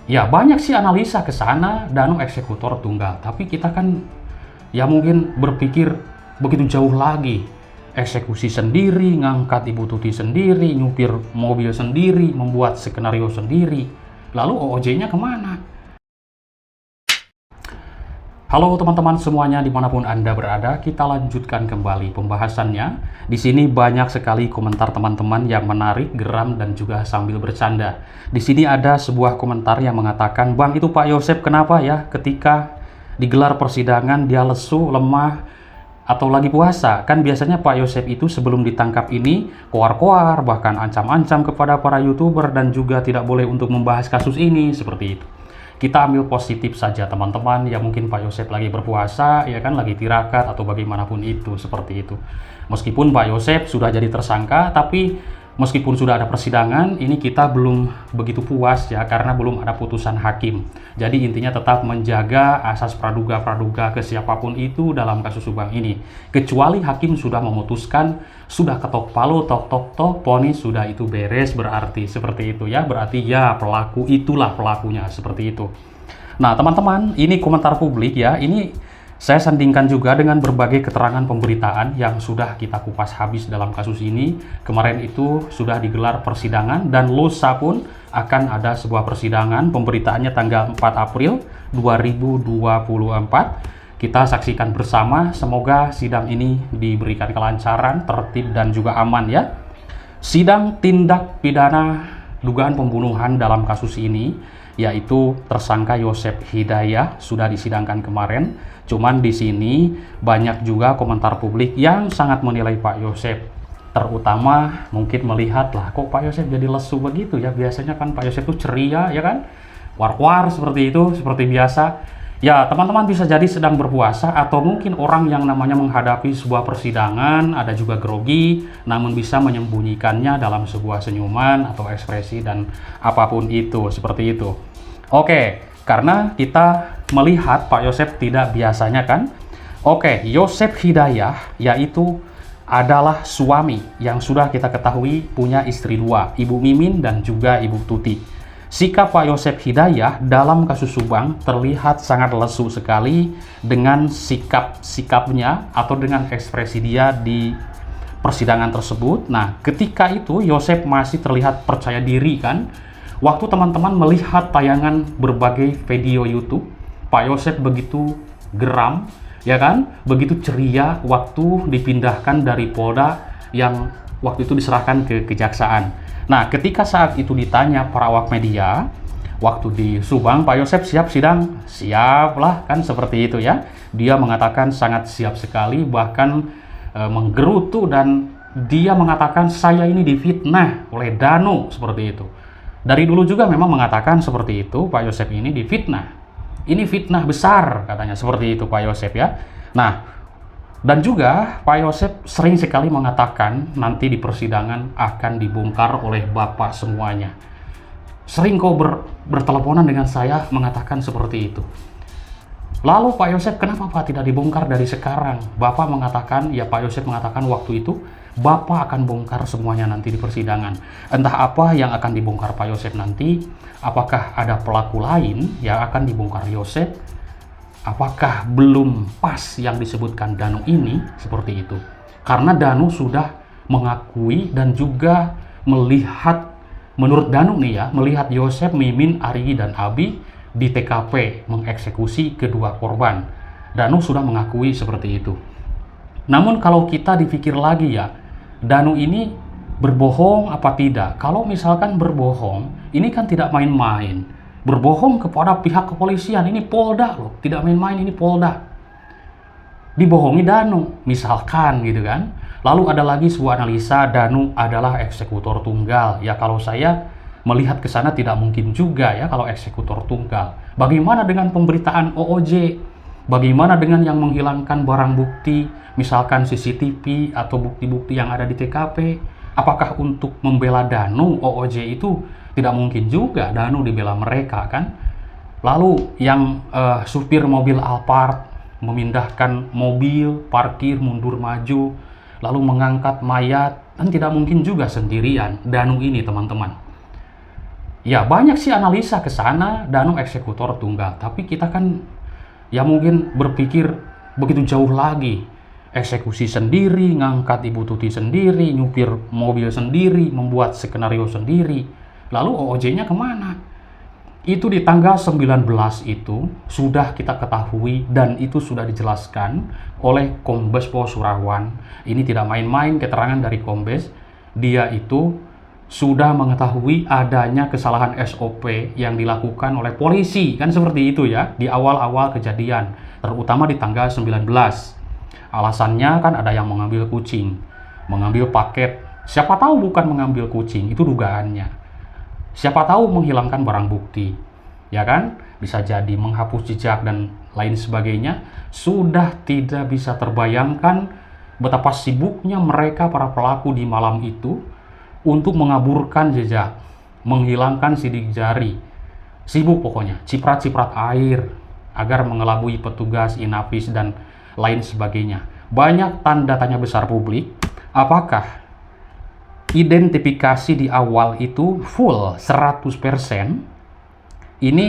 Ya banyak sih analisa ke sana Danu eksekutor tunggal, tapi kita kan ya mungkin berpikir begitu jauh lagi. Eksekusi sendiri, ngangkat Ibu Tuti sendiri, nyupir mobil sendiri, membuat skenario sendiri. Lalu OOJ-nya kemana? Halo teman-teman semuanya dimanapun Anda berada, kita lanjutkan kembali pembahasannya. Di sini banyak sekali komentar teman-teman yang menarik, geram, dan juga sambil bercanda. Di sini ada sebuah komentar yang mengatakan, "Bang, itu Pak Yosep kenapa ya ketika digelar persidangan dia lesu, lemah, atau lagi puasa? Kan biasanya Pak Yosep itu sebelum ditangkap ini koar-koar, bahkan ancam-ancam kepada para YouTuber dan juga tidak boleh untuk membahas kasus ini," seperti itu. Kita ambil positif saja teman-teman, ya mungkin Pak Yosep lagi berpuasa, ya kan lagi tirakat atau bagaimanapun itu, seperti itu. Meskipun Pak Yosep sudah jadi tersangka, tapi meskipun sudah ada persidangan, ini kita belum begitu puas ya, karena belum ada putusan hakim. Jadi intinya tetap menjaga asas praduga-praduga ke siapapun itu dalam kasus Subang ini. Kecuali hakim sudah memutuskan, sudah ketok palu, tok-tok-tok, vonis sudah itu beres, berarti seperti itu ya. Berarti ya pelaku itulah pelakunya, seperti itu. Nah teman-teman, ini komentar publik ya, ini saya sandingkan juga dengan berbagai keterangan pemberitaan yang sudah kita kupas habis dalam kasus ini. Kemarin itu sudah digelar persidangan dan lusa pun akan ada sebuah persidangan. Pemberitaannya tanggal 4 April 2024. Kita saksikan bersama, semoga sidang ini diberikan kelancaran, tertib dan juga aman ya. Sidang tindak pidana dugaan pembunuhan dalam kasus ini, yaitu tersangka Yosep Hidayah, sudah disidangkan kemarin. Cuman di sini banyak juga komentar publik yang sangat menilai Pak Yosep. Terutama mungkin melihat lah, kok Pak Yosep jadi lesu begitu ya. Biasanya kan Pak Yosep itu ceria ya kan, war-war seperti itu, seperti biasa. Ya teman-teman bisa jadi sedang berpuasa, atau mungkin orang yang namanya menghadapi sebuah persidangan ada juga grogi, namun bisa menyembunyikannya dalam sebuah senyuman atau ekspresi dan apapun itu, seperti itu. Oke, karena kita melihat Pak Yosep tidak biasanya kan. Oke, Yosep Hidayah yaitu adalah suami yang sudah kita ketahui punya istri dua, Ibu Mimin dan juga Ibu Tuti. Sikap Pak Yosep Hidayah dalam kasus Subang terlihat sangat lesu sekali dengan sikapnya atau dengan ekspresi dia di persidangan tersebut. Nah, ketika itu Yosep masih terlihat percaya diri kan. Waktu teman-teman melihat tayangan berbagai video YouTube, Pak Yosep begitu geram, ya kan? Begitu ceria waktu dipindahkan dari Polda yang waktu itu diserahkan ke kejaksaan. Nah, ketika saat itu ditanya para awak media, waktu di Subang, Pak Yosep siap sidang? Siap lah, kan seperti itu ya. Dia mengatakan sangat siap sekali, bahkan menggerutu dan dia mengatakan saya ini difitnah oleh Danu, seperti itu. Dari dulu juga memang mengatakan seperti itu, Pak Yosep ini difitnah. Ini fitnah besar, katanya seperti itu Pak Yosep ya. Nah, dan juga Pak Yosep sering sekali mengatakan nanti di persidangan akan dibongkar oleh Bapak semuanya. Sering kau berteleponan dengan saya mengatakan seperti itu. Lalu Pak Yosep kenapa Pak tidak dibongkar dari sekarang? Bapak mengatakan, ya Pak Yosep mengatakan waktu itu Bapak akan bongkar semuanya nanti di persidangan. Entah apa yang akan dibongkar Pak Yosep nanti. Apakah ada pelaku lain yang akan dibongkar Yosep? Apakah belum pas yang disebutkan Danu ini? Seperti itu. Karena Danu sudah mengakui dan juga melihat, menurut Danu nih ya, melihat Yosep, Mimin, Ari, dan Abi di TKP mengeksekusi kedua korban. Danu sudah mengakui seperti itu. Namun kalau kita dipikir lagi ya, Danu ini berbohong apa tidak? Kalau misalkan berbohong, ini kan tidak main-main. Berbohong kepada pihak kepolisian, ini Polda loh, tidak main-main, ini Polda. Dibohongi Danu, misalkan gitu kan. Lalu ada lagi sebuah analisa, Danu adalah eksekutor tunggal. Ya kalau saya melihat ke sana tidak mungkin juga ya kalau eksekutor tunggal. Bagaimana dengan pemberitaan OOJ? Bagaimana dengan yang menghilangkan barang bukti, misalkan CCTV atau bukti-bukti yang ada di TKP? Apakah untuk membela Danu, OOJ itu tidak mungkin juga Danu dibela mereka kan? Lalu yang supir mobil Alphard memindahkan mobil, parkir, mundur maju, lalu mengangkat mayat, kan tidak mungkin juga sendirian Danu ini teman-teman. Ya banyak sih analisa ke sana, Danu eksekutor tunggal. Tapi kita kan ya mungkin berpikir begitu jauh lagi. Eksekusi sendiri, ngangkat Ibu Tuti sendiri, nyupir mobil sendiri, membuat skenario sendiri. Lalu OOJ-nya kemana? Itu di tanggal 19 itu sudah kita ketahui dan itu sudah dijelaskan oleh Kombes Pol Surawan. Ini tidak main-main keterangan dari Kombes. Dia itu sudah mengetahui adanya kesalahan SOP yang dilakukan oleh polisi, kan seperti itu ya, di awal-awal kejadian, terutama di tanggal 19. Alasannya kan ada yang mengambil kucing, mengambil paket, siapa tahu bukan mengambil kucing, itu dugaannya. Siapa tahu menghilangkan barang bukti, ya kan, bisa jadi menghapus jejak dan lain sebagainya. Sudah tidak bisa terbayangkan betapa sibuknya mereka para pelaku di malam itu untuk mengaburkan jejak, menghilangkan sidik jari. Sibuk pokoknya, ciprat-ciprat air agar mengelabui petugas Inavis dan lain sebagainya. Banyak tanda tanya besar publik, apakah identifikasi di awal itu full 100%? Ini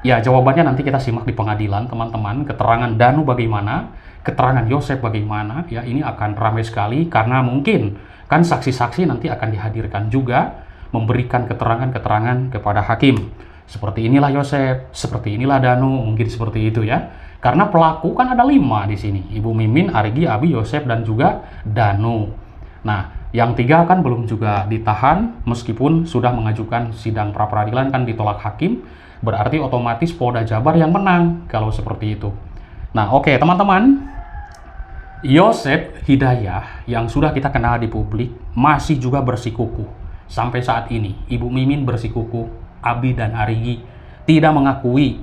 ya jawabannya nanti kita simak di pengadilan, teman-teman. Keterangan Danu bagaimana, keterangan Yosep bagaimana, ya ini akan ramai sekali karena mungkin kan saksi-saksi nanti akan dihadirkan juga memberikan keterangan-keterangan kepada hakim. Seperti inilah Yosep, seperti inilah Danu, mungkin seperti itu ya. Karena pelaku kan ada 5 di sini, Ibu Mimin, Arigi, Abi, Yosep, dan juga Danu. Nah, yang 3 kan belum juga ditahan, meskipun sudah mengajukan sidang pra-peradilan kan ditolak hakim, berarti otomatis Polda Jabar yang menang kalau seperti itu. Nah, oke teman-teman. Yosep Hidayah yang sudah kita kenal di publik masih juga bersikukuh. Sampai saat ini, Ibu Mimin bersikukuh, Abi dan Arigi tidak mengakui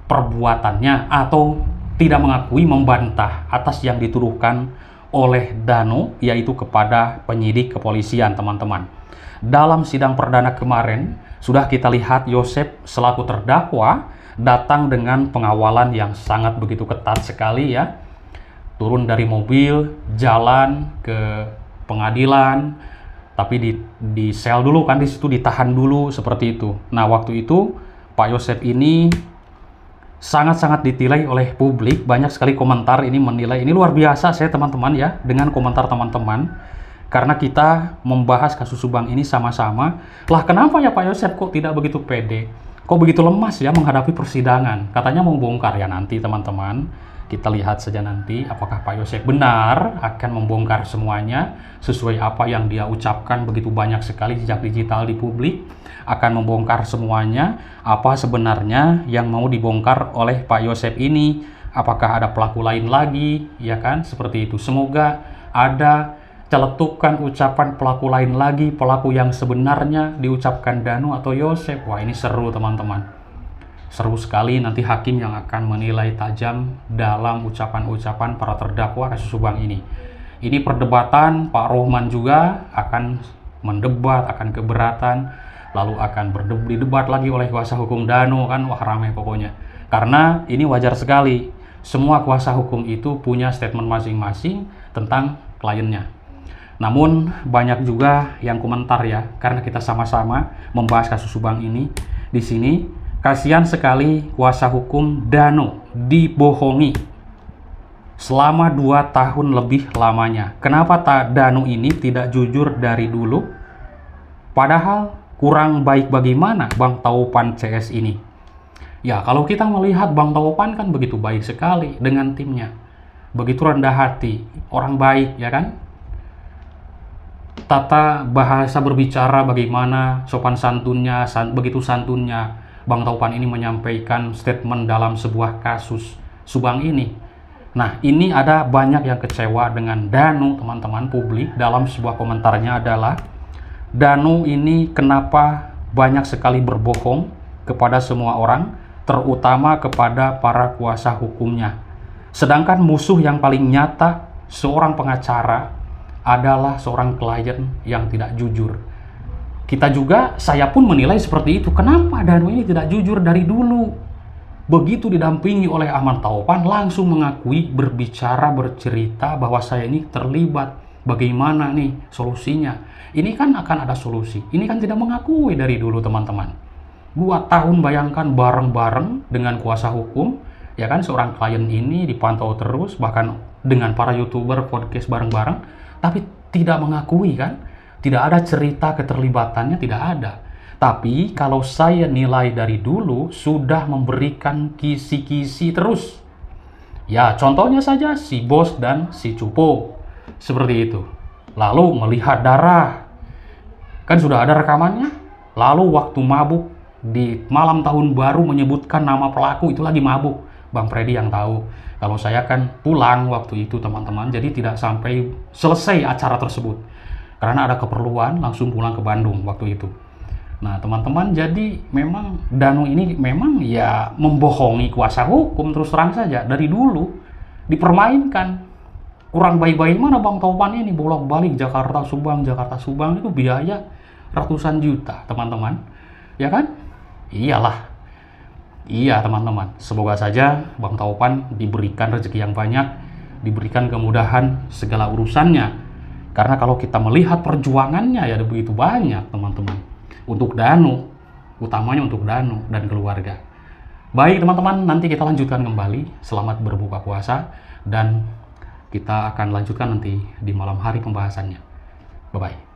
perbuatannya atau tidak mengakui membantah atas yang dituduhkan oleh Danu, yaitu kepada penyidik kepolisian, teman-teman. Dalam sidang perdana kemarin, sudah kita lihat Yosep selaku terdakwa datang dengan pengawalan yang sangat begitu ketat sekali ya. Turun dari mobil, jalan ke pengadilan, tapi di sel dulu kan, di situ ditahan dulu seperti itu. Nah, waktu itu Pak Yosep ini sangat-sangat ditilai oleh publik, banyak sekali komentar ini menilai. Ini luar biasa saya teman-teman ya, dengan komentar teman-teman. Karena kita membahas kasus Subang ini sama-sama. Lah kenapa ya Pak Yosep kok tidak begitu pede? Kok begitu lemas ya menghadapi persidangan? Katanya mau bongkar ya nanti teman-teman. Kita lihat saja nanti apakah Pak Yosep benar akan membongkar semuanya sesuai apa yang dia ucapkan. Begitu banyak sekali jejak digital di publik, akan membongkar semuanya. Apa sebenarnya yang mau dibongkar oleh Pak Yosep ini? Apakah ada pelaku lain lagi? Ya kan, seperti itu. Semoga ada celetukan ucapan pelaku lain lagi, pelaku yang sebenarnya diucapkan Danu atau Yosep. Wah, ini seru teman-teman. Seru sekali nanti hakim yang akan menilai tajam dalam ucapan-ucapan para terdakwa kasus Subang ini. Ini perdebatan, Pak Rohman juga akan mendebat, akan keberatan, lalu akan didebat lagi oleh kuasa hukum Danu kan, wah ramai pokoknya. Karena ini wajar sekali, semua kuasa hukum itu punya statement masing-masing tentang kliennya. Namun banyak juga yang komentar ya, karena kita sama-sama membahas kasus Subang ini di sini. Kasihan sekali kuasa hukum Danu dibohongi selama 2 tahun lebih lamanya. Kenapa Danu ini tidak jujur dari dulu? Padahal kurang baik bagaimana Bang Taupan CS ini? Ya kalau kita melihat Bang Taupan kan begitu baik sekali dengan timnya. Begitu rendah hati, orang baik ya kan? Tata bahasa berbicara bagaimana, sopan santunnya, begitu santunnya. Bang Taupan ini menyampaikan statement dalam sebuah kasus Subang ini. Nah, ini ada banyak yang kecewa dengan Danu, teman-teman. Publik dalam sebuah komentarnya adalah, Danu ini kenapa banyak sekali berbohong kepada semua orang, terutama kepada para kuasa hukumnya. Sedangkan musuh yang paling nyata seorang pengacara adalah seorang klien yang tidak jujur. Kita juga, saya pun menilai seperti itu. Kenapa Danu ini tidak jujur dari dulu? Begitu didampingi oleh Ahmad Taupan, langsung mengakui, berbicara, bercerita bahwa saya ini terlibat. Bagaimana nih solusinya? Ini kan akan ada solusi. Ini kan tidak mengakui dari dulu, teman-teman. 2 tahun bayangkan bareng-bareng dengan kuasa hukum, ya kan, seorang klien ini dipantau terus, bahkan dengan para YouTuber podcast bareng-bareng, tapi tidak mengakui kan, tidak ada cerita keterlibatannya, tidak ada. Tapi kalau saya nilai dari dulu sudah memberikan kisi-kisi terus. Ya, contohnya saja si Bos dan si Cupo. Seperti itu. Lalu melihat darah. Kan sudah ada rekamannya. Lalu waktu mabuk di malam tahun baru menyebutkan nama pelaku itu lagi mabuk. Bang Freddy yang tahu. Kalau saya kan pulang waktu itu teman-teman. Jadi tidak sampai selesai acara tersebut. Karena ada keperluan langsung pulang ke Bandung waktu itu. Nah teman-teman, jadi memang Danu ini memang ya membohongi kuasa hukum terus terang saja. Dari dulu dipermainkan. Kurang baik-baik mana Bang Topan ini, bolak-balik Jakarta Subang itu biaya ratusan juta teman-teman. Ya kan? Iyalah. Iya teman-teman, semoga saja Bang Topan diberikan rezeki yang banyak, diberikan kemudahan segala urusannya. Karena kalau kita melihat perjuangannya ya begitu banyak teman-teman. Untuk Danu, utamanya untuk Danu dan keluarga. Baik teman-teman, nanti kita lanjutkan kembali. Selamat berbuka puasa dan kita akan lanjutkan nanti di malam hari pembahasannya. Bye-bye.